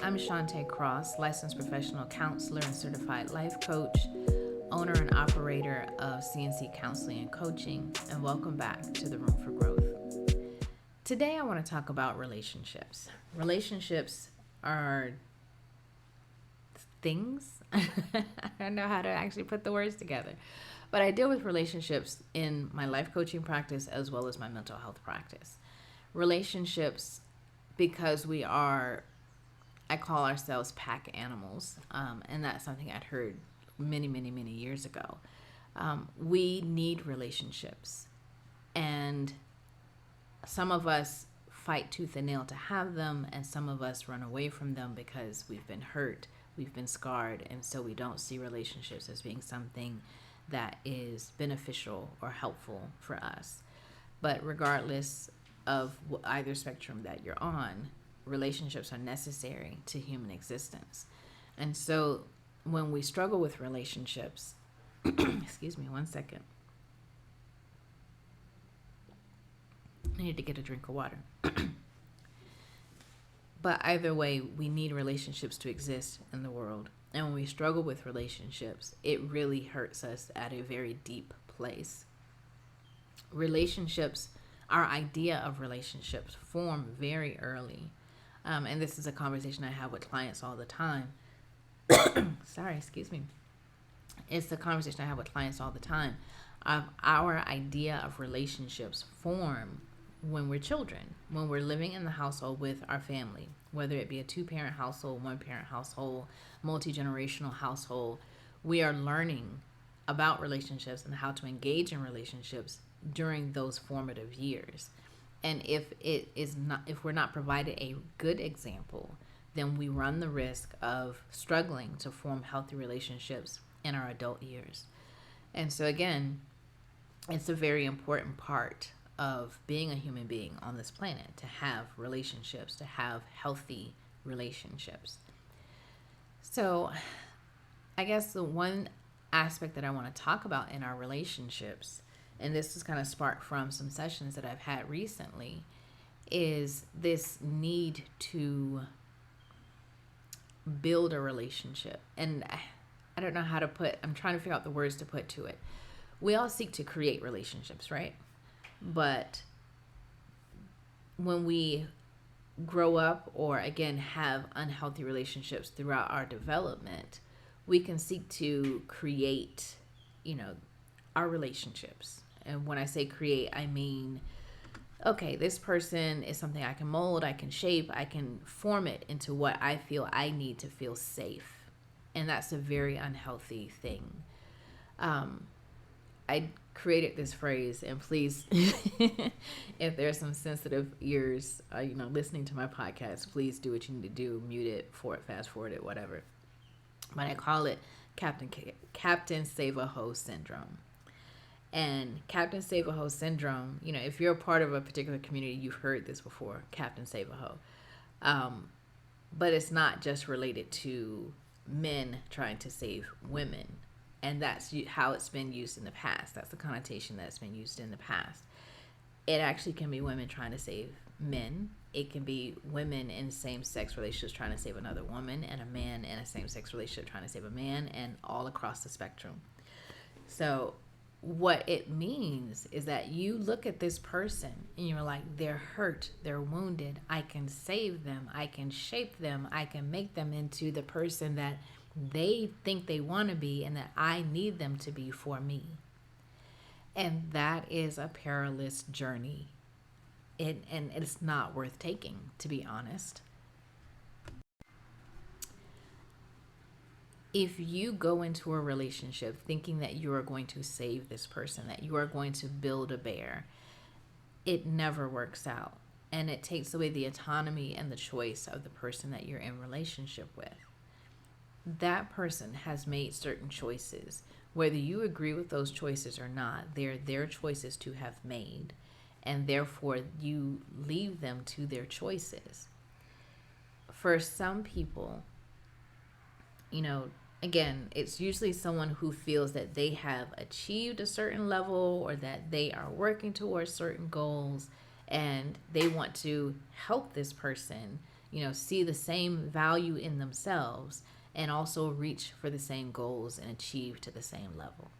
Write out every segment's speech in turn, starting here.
I'm Chanté Cross, licensed professional counselor and certified life coach, owner and operator of C.L.C Counseling and Coaching, and welcome back to the Room for Growth. Today I want to talk about relationships. Relationships are things. I don't know how to actually put the words together, but I deal with relationships in my life coaching practice as well as my mental health practice. Relationships, because I call ourselves pack animals, and that's something I'd heard many, many, many years ago. We need relationships, and some of us fight tooth and nail to have them, and some of us run away from them because we've been hurt, we've been scarred, and so we don't see relationships as being something that is beneficial or helpful for us. But regardless of either spectrum that you're on, relationships are necessary to human existence. And so when we struggle with relationships, excuse me one second. I need to get a drink of water. But either way, we need relationships to exist in the world. And when we struggle with relationships, it really hurts us at a very deep place. Relationships, our idea of relationships form very early. And this is a conversation I have with clients all the time. Sorry, excuse me. It's the conversation I have with clients all the time. Our idea of relationships form when we're children, when we're living in the household with our family, whether it be a two-parent household, one-parent household, multi-generational household. We are learning about relationships and how to engage in relationships during those formative years. And if we're not provided a good example, then we run the risk of struggling to form healthy relationships in our adult years. And so again, it's a very important part of being a human being on this planet to have relationships, to have healthy relationships. So I guess the one aspect that I want to talk about in our relationships, and this is kind of sparked from some sessions that I've had recently, is this need to build a relationship. And I don't know how to I'm trying to figure out the words to put to it. We all seek to create relationships, right? But when we grow up or again have unhealthy relationships throughout our development, we can seek to create, our relationships. And when I say create, I mean, okay, this person is something I can mold, I can shape, I can form it into what I feel I need to feel safe. And that's a very unhealthy thing. I created this phrase, and please, if there's some sensitive ears, listening to my podcast, please do what you need to do, mute it, fast forward it, whatever. But I call it Captain Save a Hoe syndrome. And Captain Save a Hoe syndrome, if you're a part of a particular community, you've heard this before, Captain Save a Hoe. But it's not just related to men trying to save women. And that's how it's been used in the past. That's the connotation that's been used in the past. It actually can be women trying to save men. It can be women in same-sex relationships trying to save another woman, and a man in a same-sex relationship trying to save a man, and all across the spectrum. So what it means is that you look at this person and you're like, they're hurt, they're wounded. I can save them. I can shape them. I can make them into the person that they think they want to be and that I need them to be for me. And that is a perilous journey. And it's not worth taking, to be honest. If you go into a relationship thinking that you are going to save this person, that you are going to build a bear, it never works out. And it takes away the autonomy and the choice of the person that you're in relationship with. That person has made certain choices. Whether you agree with those choices or not, they're their choices to have made. And therefore, you leave them to their choices. For some people, again, it's usually someone who feels that they have achieved a certain level or that they are working towards certain goals and they want to help this person see the same value in themselves and also reach for the same goals and achieve to the same level.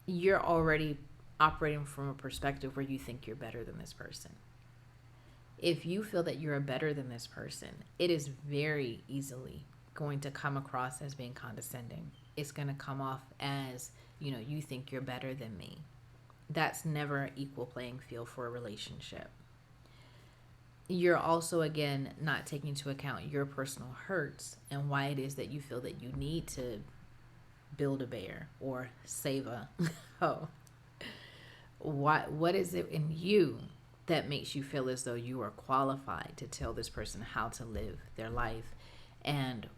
You're already operating from a perspective where you think you're better than this person. If you feel that you're better than this person, it is very easily going to come across as being condescending. It's going to come off as, you think you're better than me. That's never an equal playing field for a relationship. You're also, again, not taking into account your personal hurts and why it is that you feel that you need to build a bear or save a hoe. What is it in you that makes you feel as though you are qualified to tell this person how to live their life? And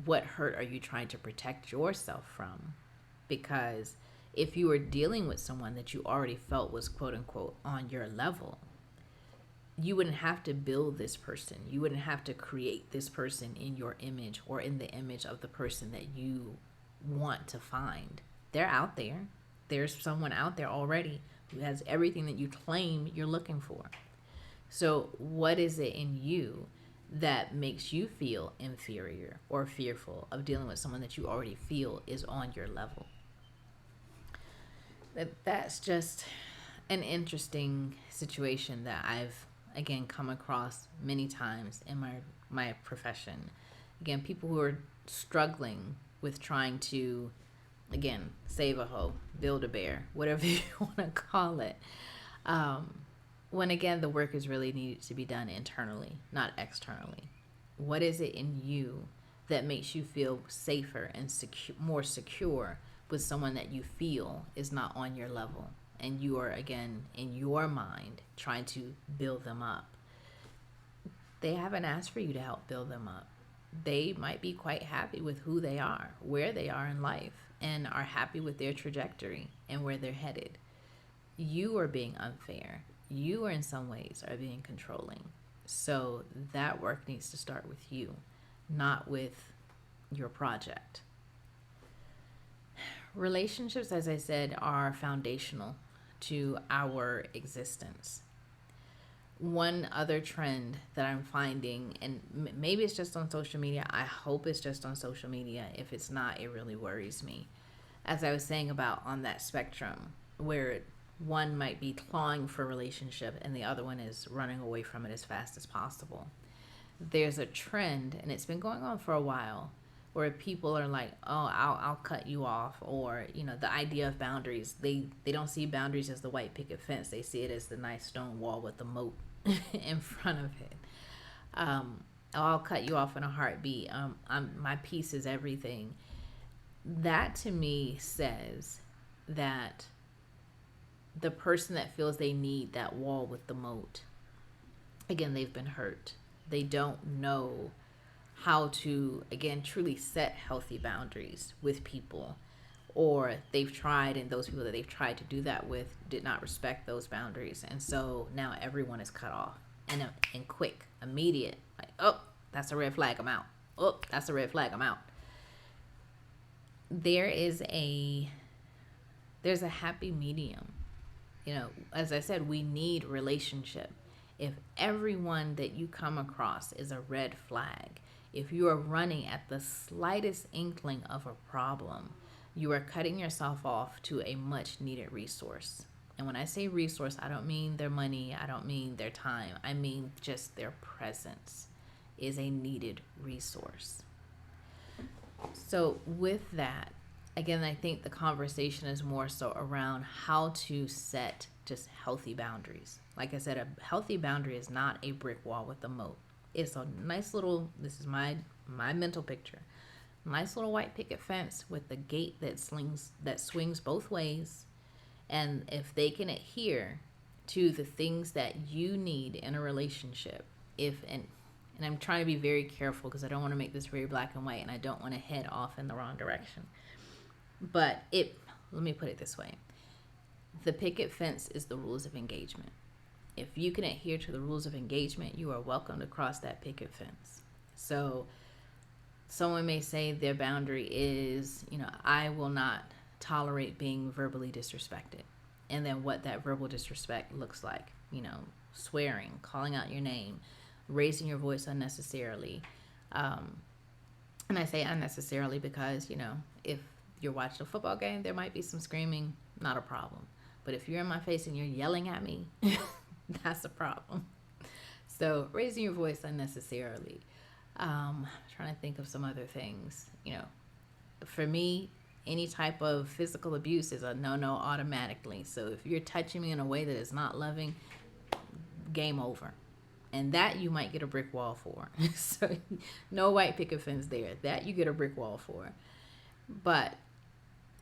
what hurt are you trying to protect yourself from? Because if you were dealing with someone that you already felt was quote unquote on your level, you wouldn't have to build this person. You wouldn't have to create this person in your image or in the image of the person that you want to find. They're out there. There's someone out there already who has everything that you claim you're looking for. So what is it in you that makes you feel inferior or fearful of dealing with someone that you already feel is on your level? That's just an interesting situation that I've, again, come across many times in my profession. Again, people who are struggling with trying to, again, save a hoe, build a bear, whatever you want to call it. When, again, the work is really needed to be done internally, not externally. What is it in you that makes you feel safer and more secure with someone that you feel is not on your level? And you are, again, in your mind, trying to build them up. They haven't asked for you to help build them up. They might be quite happy with who they are, where they are in life, and are happy with their trajectory and where they're headed. You are being unfair. You are in some ways are being controlling. So that work needs to start with you, not with your project. Relationships, as I said, are foundational to our existence. One other trend that I'm finding, and maybe it's just on social media, I hope it's just on social media. If it's not, it really worries me. As I was saying about on that spectrum, where one might be clawing for a relationship and the other one is running away from it as fast as possible. There's a trend, and it's been going on for a while, where people are like, oh, I'll cut you off, or the idea of boundaries. They don't see boundaries as the white picket fence. They see it as the nice stone wall with the moat in front of it. I'll cut you off in a heartbeat. My peace is everything. That to me says that the person that feels they need that wall with the moat, again, they've been hurt. They don't know how to, again, truly set healthy boundaries with people, or they've tried, and those people that they've tried to do that with did not respect those boundaries, and so now everyone is cut off, and quick, immediate, like, oh, that's a red flag, I'm out. Oh, that's a red flag, I'm out. There's a happy medium. As I said, we need relationship. If everyone that you come across is a red flag, if you are running at the slightest inkling of a problem, you are cutting yourself off to a much needed resource. And when I say resource, I don't mean their money, I don't mean their time, I mean just their presence is a needed resource. So with that, again, I think the conversation is more so around how to set just healthy boundaries. Like I said, a healthy boundary is not a brick wall with a moat. It's a nice little, this is my mental picture, nice little white picket fence with the gate that swings both ways. And if they can adhere to the things that you need in a relationship, and I'm trying to be very careful because I don't want to make this very black and white, and I don't want to head off in the wrong direction. But let me put it this way. The picket fence is the rules of engagement. If you can adhere to the rules of engagement, you are welcome to cross that picket fence. So someone may say their boundary is, I will not tolerate being verbally disrespected. And then what that verbal disrespect looks like, swearing, calling out your name, raising your voice unnecessarily. And I say unnecessarily because, if you're watching a football game, there might be some screaming, not a problem. But if you're in my face and you're yelling at me, that's a problem. So raising your voice unnecessarily. Trying to think of some other things. For me, any type of physical abuse is a no-no automatically. So if you're touching me in a way that is not loving, game over. And that you might get a brick wall for. So no white picket fence there. That you get a brick wall for. But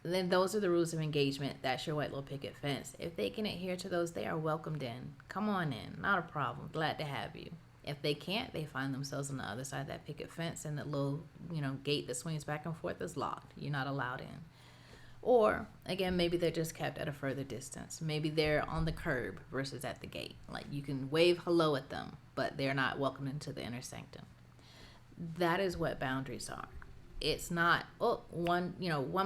then those are the rules of engagement. That's your white little picket fence. If they can adhere to those, they are welcomed in. Come on in. Not a problem. Glad to have you. If they can't, they find themselves on the other side of that picket fence, and that little, gate that swings back and forth is locked. You're not allowed in. Or, again, maybe they're just kept at a further distance. Maybe they're on the curb versus at the gate. Like, you can wave hello at them, but they're not welcomed into the inner sanctum. That is what boundaries are. It's not, one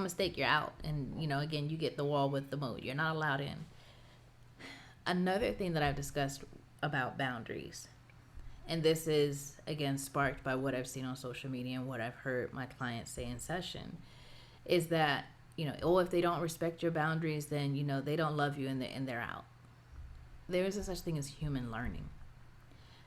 mistake, you're out. And, again, you get the wall with the moat. You're not allowed in. Another thing that I've discussed about boundaries, and this is, again, sparked by what I've seen on social media and what I've heard my clients say in session, is that, if they don't respect your boundaries, then, they don't love you and they're out. There is a such thing as human learning.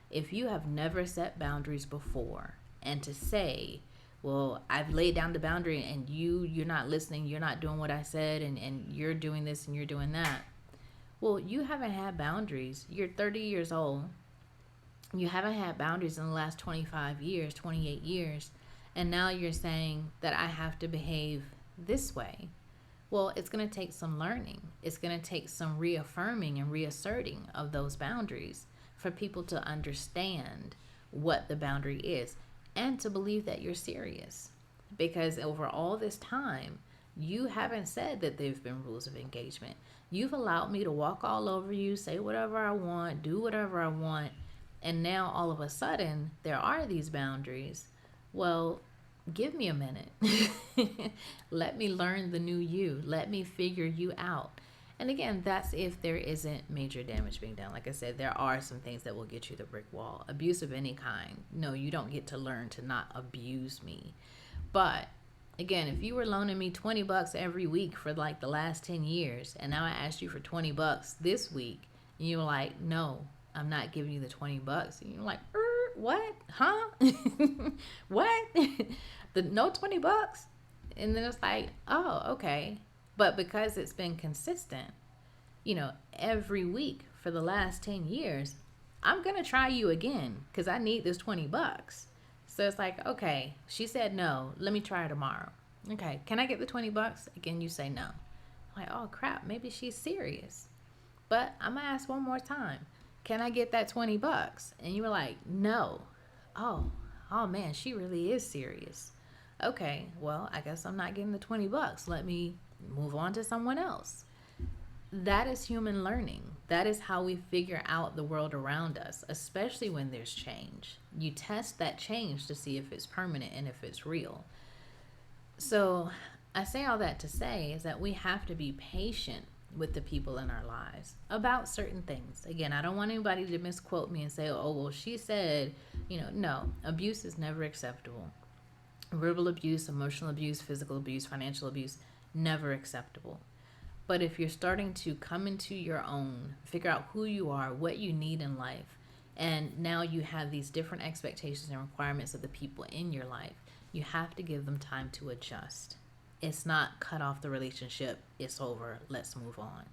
If you have never set boundaries before, and to say, well, I've laid down the boundary and you're not listening, you're not doing what I said, and you're doing this and you're doing that. Well, you haven't had boundaries. You're 30 years old. You haven't had boundaries in the last 25 years, 28 years. And now you're saying that I have to behave this way. Well, it's going to take some learning. It's going to take some reaffirming and reasserting of those boundaries for people to understand what the boundary is and to believe that you're serious. Because over all this time, you haven't said that there've been rules of engagement. You've allowed me to walk all over you, say whatever I want, do whatever I want. And now all of a sudden, there are these boundaries. Well, give me a minute. Let me learn the new you. Let me figure you out. And again, that's if there isn't major damage being done. Like I said, there are some things that will get you the brick wall. Abuse of any kind. No, you don't get to learn to not abuse me. But again, if you were loaning me $20 every week for like the last 10 years, and now I asked you for $20 this week, and you were like, no, I'm not giving you the $20. And you're like, what? Huh? What? No $20? And then it's like, oh, okay. But because it's been consistent, every week for the last 10 years, I'm going to try you again because I need this $20. So it's like, okay, she said no. Let me try her tomorrow. Okay, can I get the $20? Again, you say no. I'm like, oh, crap, maybe she's serious. But I'm going to ask one more time. Can I get that $20? And you were like, no. Oh, man, she really is serious. Okay, well, I guess I'm not getting the $20. Let me move on to someone else. That is human learning. That is how we figure out the world around us, especially when there's change. You test that change to see if it's permanent and if it's real. So I say all that to say is that we have to be patient with the people in our lives about certain things. Again, I don't want anybody to misquote me and say, oh, well, she said, no, abuse is never acceptable. Verbal abuse, emotional abuse, physical abuse, financial abuse, never acceptable. But if you're starting to come into your own, figure out who you are, what you need in life, and now you have these different expectations and requirements of the people in your life, you have to give them time to adjust. It's not cut off the relationship, it's over, let's move on.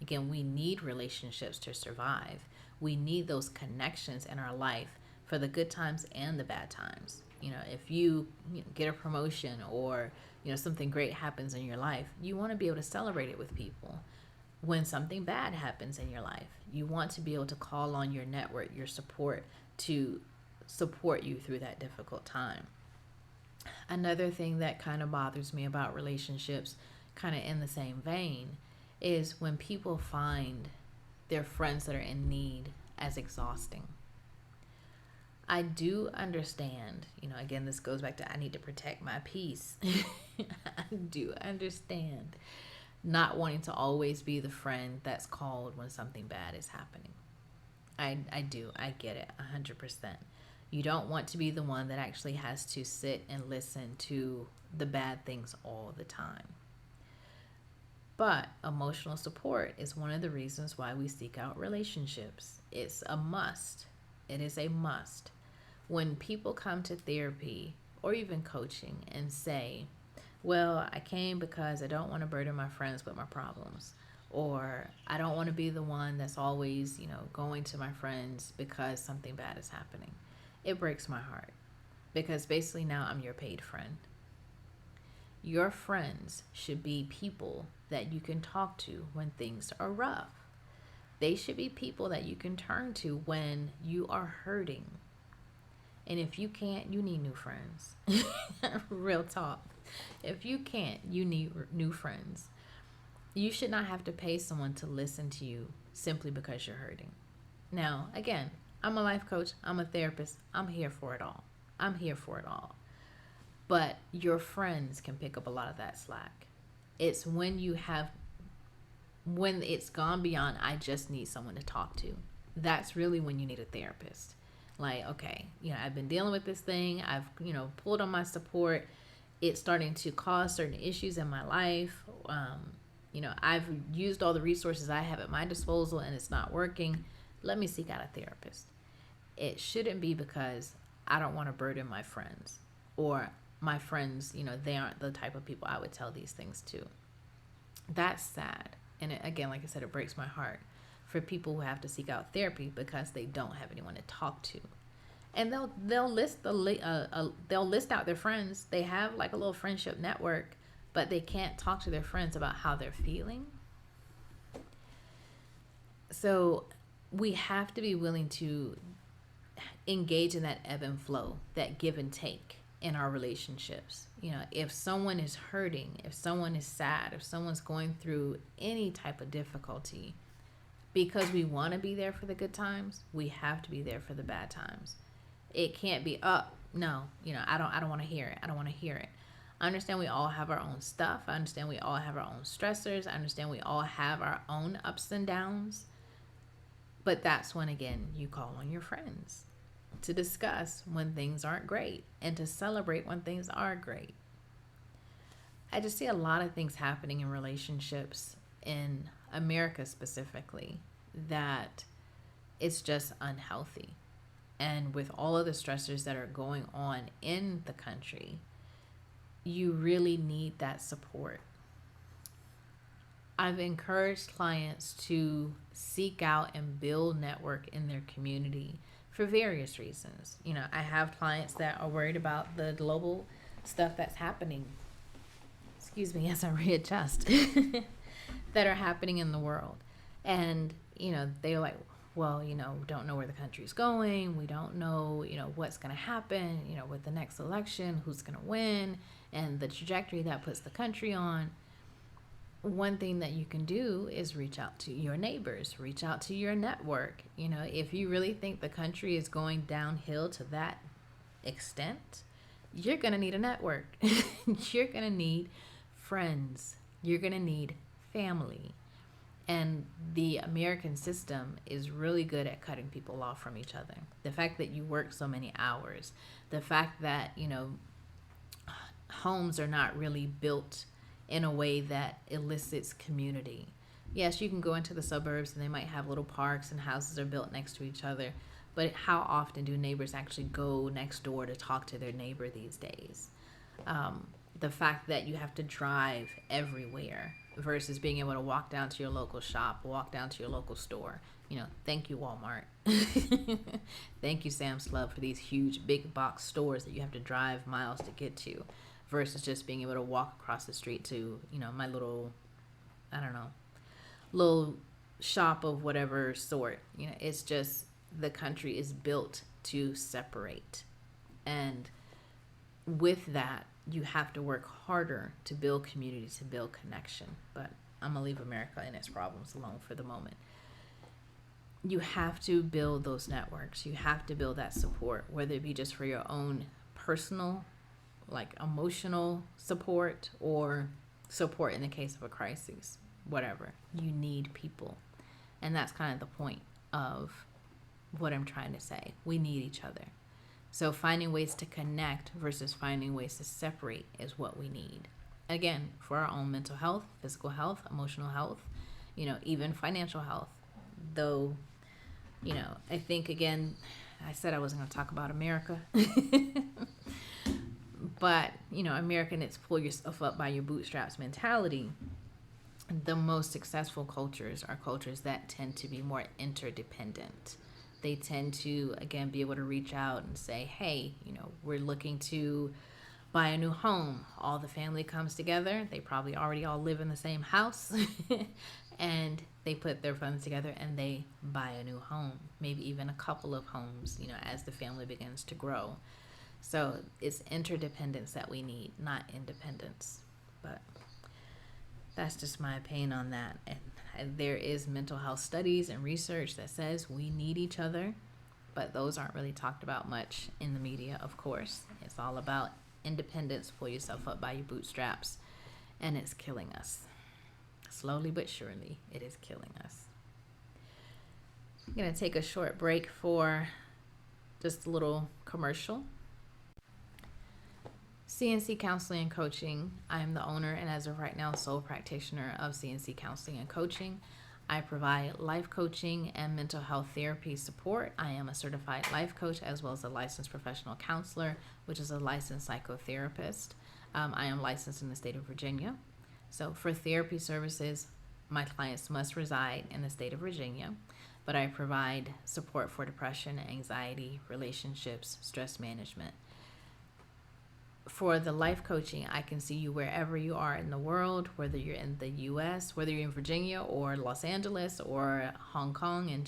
Again, we need relationships to survive. We need those connections in our life for the good times and the bad times. If you get a promotion or something great happens in your life, you want to be able to celebrate it with people. When something bad happens in your life, you want to be able to call on your network, your support, to support you through that difficult time. Another thing that kind of bothers me about relationships, kind of in the same vein, is when people find their friends that are in need as exhausting. I do understand, again, this goes back to I need to protect my peace. I do understand not wanting to always be the friend that's called when something bad is happening. I do. I get it 100%. You don't want to be the one that actually has to sit and listen to the bad things all the time. But emotional support is one of the reasons why we seek out relationships. It's a must. It is a must. When people come to therapy or even coaching and say, well, I came because I don't want to burden my friends with my problems, or I don't want to be the one that's always, going to my friends because something bad is happening. It breaks my heart because basically now I'm your paid friend. Your friends should be people that you can talk to when things are rough. They should be people that you can turn to when you are hurting. And if you can't, you need new friends. Real talk. If you can't, you need new friends. You should not have to pay someone to listen to you simply because you're hurting. Now, again, I'm a life coach. I'm a therapist. I'm here for it all. I'm here for it all. But your friends can pick up a lot of that slack. It's when it's gone beyond, I just need someone to talk to. That's really when you need a therapist. Like, okay, I've been dealing with this thing. I've, pulled on my support. It's starting to cause certain issues in my life. I've used all the resources I have at my disposal and it's not working. Let me seek out a therapist. It shouldn't be because I don't want to burden my friends, or my friends, they aren't the type of people I would tell these things to. That's sad. And again, like I said, it breaks my heart for people who have to seek out therapy because they don't have anyone to talk to. And they'll list out their friends. They have like a little friendship network, but they can't talk to their friends about how they're feeling. So we have to be willing to engage in that ebb and flow, that give and take in our relationships. If someone is hurting, if someone is sad, if someone's going through any type of difficulty, because we want to be there for the good times, we have to be there for the bad times. It can't be, no, I don't want to hear it. I don't want to hear it. I understand we all have our own stuff. I understand we all have our own stressors. I understand we all have our own ups and downs. But that's when, again, you call on your friends to discuss when things aren't great and to celebrate when things are great. I just see a lot of things happening in relationships in America specifically that it's just unhealthy. And with all of the stressors that are going on in the country, you really need that support. I've encouraged clients to seek out and build network in their community for various reasons. I have clients that are worried about the global stuff that's happening. Excuse me, as I readjust. That are happening in the world. And, they're like, well, don't know where the country's going. We don't know, what's going to happen, with the next election, who's going to win, and the trajectory that puts the country on. One thing that you can do is reach out to your neighbors, reach out to your network. If you really think the country is going downhill to that extent, you're going to need a network. You're going to need friends. You're going to need family. And the American system is really good at cutting people off from each other. The fact that you work so many hours, the fact that, homes are not really built in a way that elicits community. Yes, you can go into the suburbs and they might have little parks and houses are built next to each other, but how often do neighbors actually go next door to talk to their neighbor these days? The fact that you have to drive everywhere versus being able to walk down to your local shop, walk down to your local store. Thank you, Walmart. Thank you, Sam's Club, for these huge big box stores that you have to drive miles to get to, versus just being able to walk across the street to, my little, little shop of whatever sort. It's just, the country is built to separate. And with that, you have to work harder to build community, to build connection. But I'm going to leave America and its problems alone for the moment. You have to build those networks. You have to build that support, whether it be just for your own personal, like emotional support, or support in the case of a crisis, whatever. You need people. And that's kind of the point of what I'm trying to say. We need each other. So finding ways to connect versus finding ways to separate is what we need. Again, for our own mental health, physical health, emotional health, even financial health. Though, I think, again, I said I wasn't going to talk about America. But, American, it's pull yourself up by your bootstraps mentality. The most successful cultures are cultures that tend to be more interdependent. They tend to, again, be able to reach out and say, hey, we're looking to buy a new home. All the family comes together. They probably already all live in the same house. And they put their funds together and they buy a new home, maybe even a couple of homes, as the family begins to grow. So it's interdependence that we need, not independence. But that's just my opinion on that. And there is mental health studies and research that says we need each other, but those aren't really talked about much in the media, of course. It's all about independence, pull yourself up by your bootstraps, and it's killing us. Slowly but surely, it is killing us. I'm going to take a short break for just a little commercial. C.L.C. Counseling and Coaching. I am the owner and, as of right now, sole practitioner of C.L.C. Counseling and Coaching. I provide life coaching and mental health therapy support. I am a certified life coach as well as a licensed professional counselor, which is a licensed psychotherapist. I am licensed in the state of Virginia. So for therapy services, my clients must reside in the state of Virginia, but I provide support for depression, anxiety, relationships, stress management. For the life coaching, I can see you wherever you are in the world, whether you're in the U.S., whether you're in Virginia or Los Angeles or Hong Kong in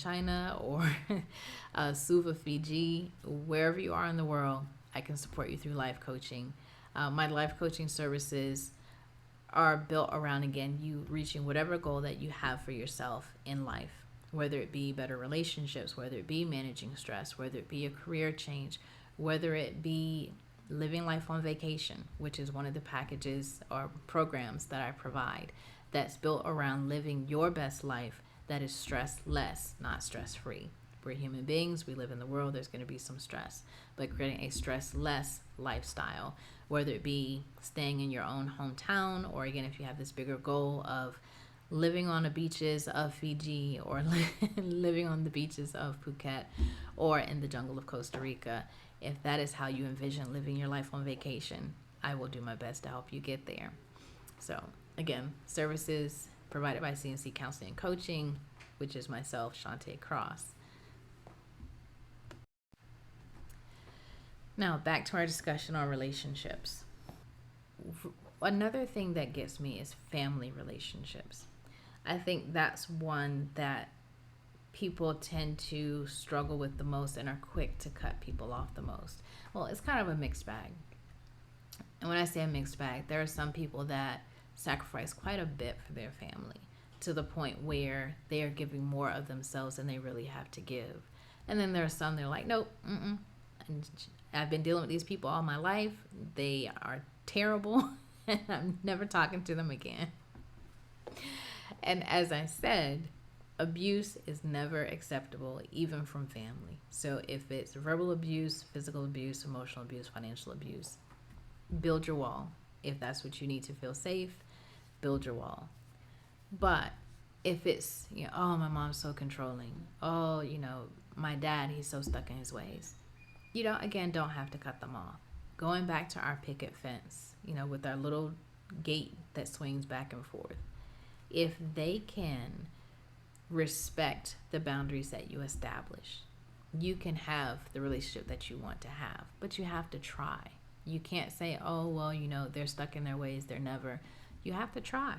Suva, Fiji, wherever you are in the world, I can support you through life coaching. My life coaching services are built around, again, you reaching whatever goal that you have for yourself in life, whether it be better relationships, whether it be managing stress, whether it be a career change, whether it be living life on vacation, which is one of the packages or programs that I provide that's built around living your best life that is stress less, not stress free. We're human beings. We live in the world. There's going to be some stress, but creating a stress less lifestyle, whether it be staying in your own hometown, or again, if you have this bigger goal of living on the beaches of Fiji or living on the beaches of Phuket or in the jungle of Costa Rica. If that is how you envision living your life on vacation, I will do my best to help you get there. So again, services provided by C.L.C. Counseling and Coaching, which is myself, Chanté Cross. Now back to our discussion on relationships. Another thing that gets me is family relationships. I think that's one that people tend to struggle with the most and are quick to cut people off the most. Well, it's kind of a mixed bag. And when I say a mixed bag, there are some people that sacrifice quite a bit for their family to the point where they are giving more of themselves than they really have to give. And then there are some that are like, nope, and I've been dealing with these people all my life. They are terrible and I'm never talking to them again. And as I said, abuse is never acceptable, even from family. So if it's verbal abuse, physical abuse, emotional abuse, financial abuse, build your wall. If that's what you need to feel safe, build your wall. But if it's, oh, my mom's so controlling. Oh, my dad, he's so stuck in his ways. Again, don't have to cut them off. Going back to our picket fence, with our little gate that swings back and forth. If they can respect the boundaries that you establish, you can have the relationship that you want to have, but you have to try. You can't say, oh, well, they're stuck in their ways. They're never. You have to try.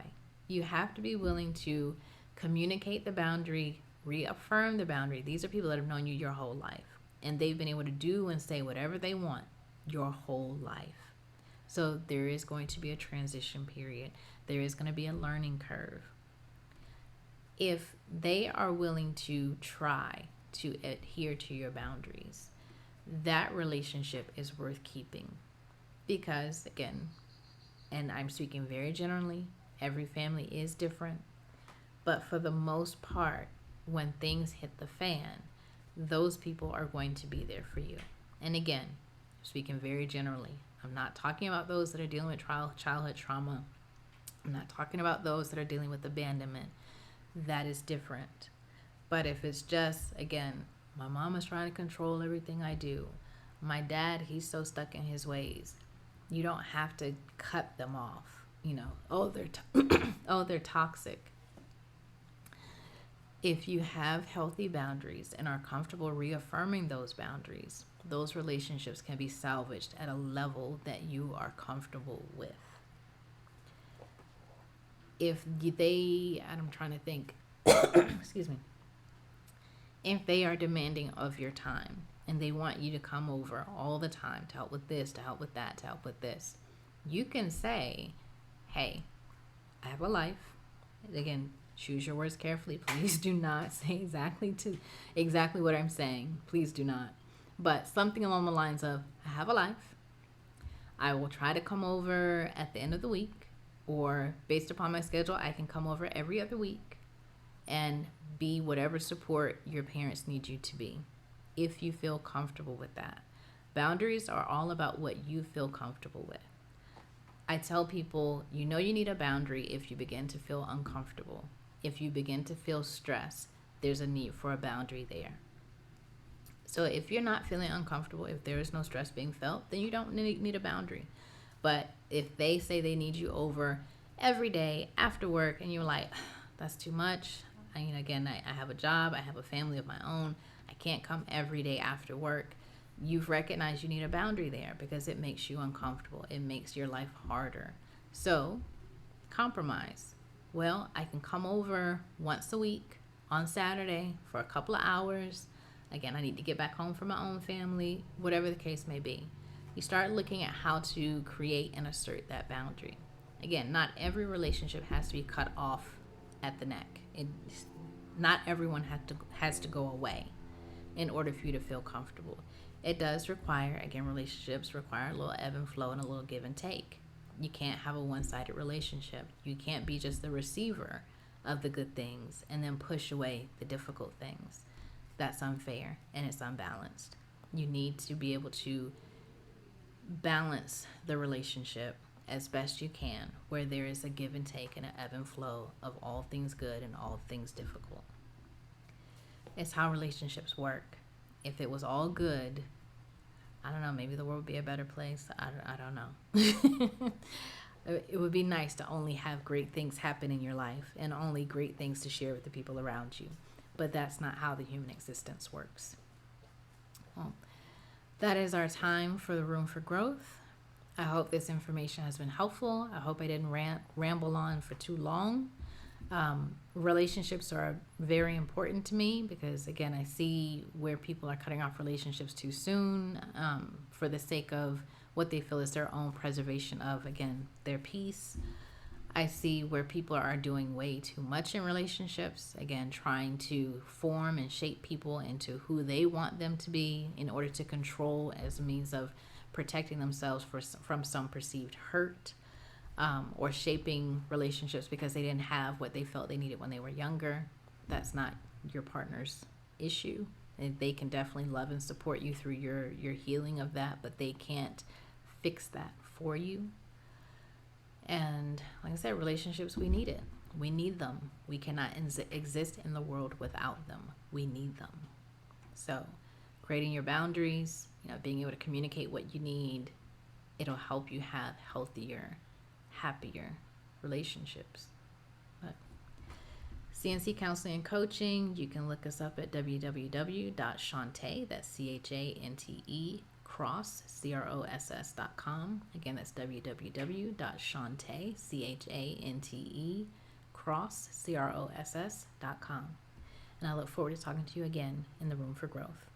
You have to be willing to communicate the boundary, reaffirm the boundary. These are people that have known you your whole life, and they've been able to do and say whatever they want your whole life. So there is going to be a transition period. There is going to be a learning curve. If they are willing to try to adhere to your boundaries, that relationship is worth keeping. Because, again, and I'm speaking very generally, every family is different. But for the most part, when things hit the fan, those people are going to be there for you. And again, speaking very generally, I'm not talking about those that are dealing with childhood trauma. I'm not talking about those that are dealing with abandonment. That is different. But if it's just, again, my mom is trying to control everything I do. My dad, he's so stuck in his ways. You don't have to cut them off. Oh, they're toxic. If you have healthy boundaries and are comfortable reaffirming those boundaries, those relationships can be salvaged at a level that you are comfortable with. I'm trying to think, excuse me, if they are demanding of your time and they want you to come over all the time to help with this, to help with that, to help with this, you can say, hey, I have a life. Again, choose your words carefully. Please do not say exactly what I'm saying. Please do not. But something along the lines of, I have a life. I will try to come over at the end of the week, or based upon my schedule, I can come over every other week and be whatever support your parents need you to be, if you feel comfortable with that. Boundaries are all about what you feel comfortable with. I tell people, you need a boundary if you begin to feel uncomfortable. If you begin to feel stress, there's a need for a boundary there. So if you're not feeling uncomfortable, if there is no stress being felt, then you don't need a boundary. But if they say they need you over every day after work and you're like, that's too much. I have a job, I have a family of my own. I can't come every day after work. You've recognized you need a boundary there because it makes you uncomfortable. It makes your life harder. So compromise. Well, I can come over once a week on Saturday for a couple of hours. Again, I need to get back home for my own family, whatever the case may be. You start looking at how to create and assert that boundary. Again, not every relationship has to be cut off at the neck. Not everyone has to go away in order for you to feel comfortable. It does require, again, relationships require a little ebb and flow and a little give and take. You can't have a one-sided relationship. You can't be just the receiver of the good things and then push away the difficult things. That's unfair and it's unbalanced. You need to be able to balance the relationship as best you can, where there is a give and take and an ebb and flow of all things good and all things difficult. It's how relationships work. If it was all good, I don't know, maybe the world would be a better place. I don't know. It would be nice to only have great things happen in your life and only great things to share with the people around you. But that's not how the human existence works. Well, that is our time for the Room for Growth. I hope this information has been helpful. I hope I didn't ramble on for too long. Relationships are very important to me because, again, I see where people are cutting off relationships too soon for the sake of what they feel is their own preservation of, again, their peace. I see where people are doing way too much in relationships, again, trying to form and shape people into who they want them to be in order to control as a means of protecting themselves from some perceived hurt, or shaping relationships because they didn't have what they felt they needed when they were younger. That's not your partner's issue. And they can definitely love and support you through your healing of that, but they can't fix that for you. And like I said, relationships, we need it. We need them. We cannot exist in the world without them. We need them. So creating your boundaries, being able to communicate what you need, it'll help you have healthier, happier relationships. But C.N.C Counseling and Coaching, you can look us up at www.Chanté, that's CHANTE, Cross, CROSS.com. Again, that's www.Chanté, CHANTE, Cross, CROSS.com. And I look forward to talking to you again in the Room for Growth.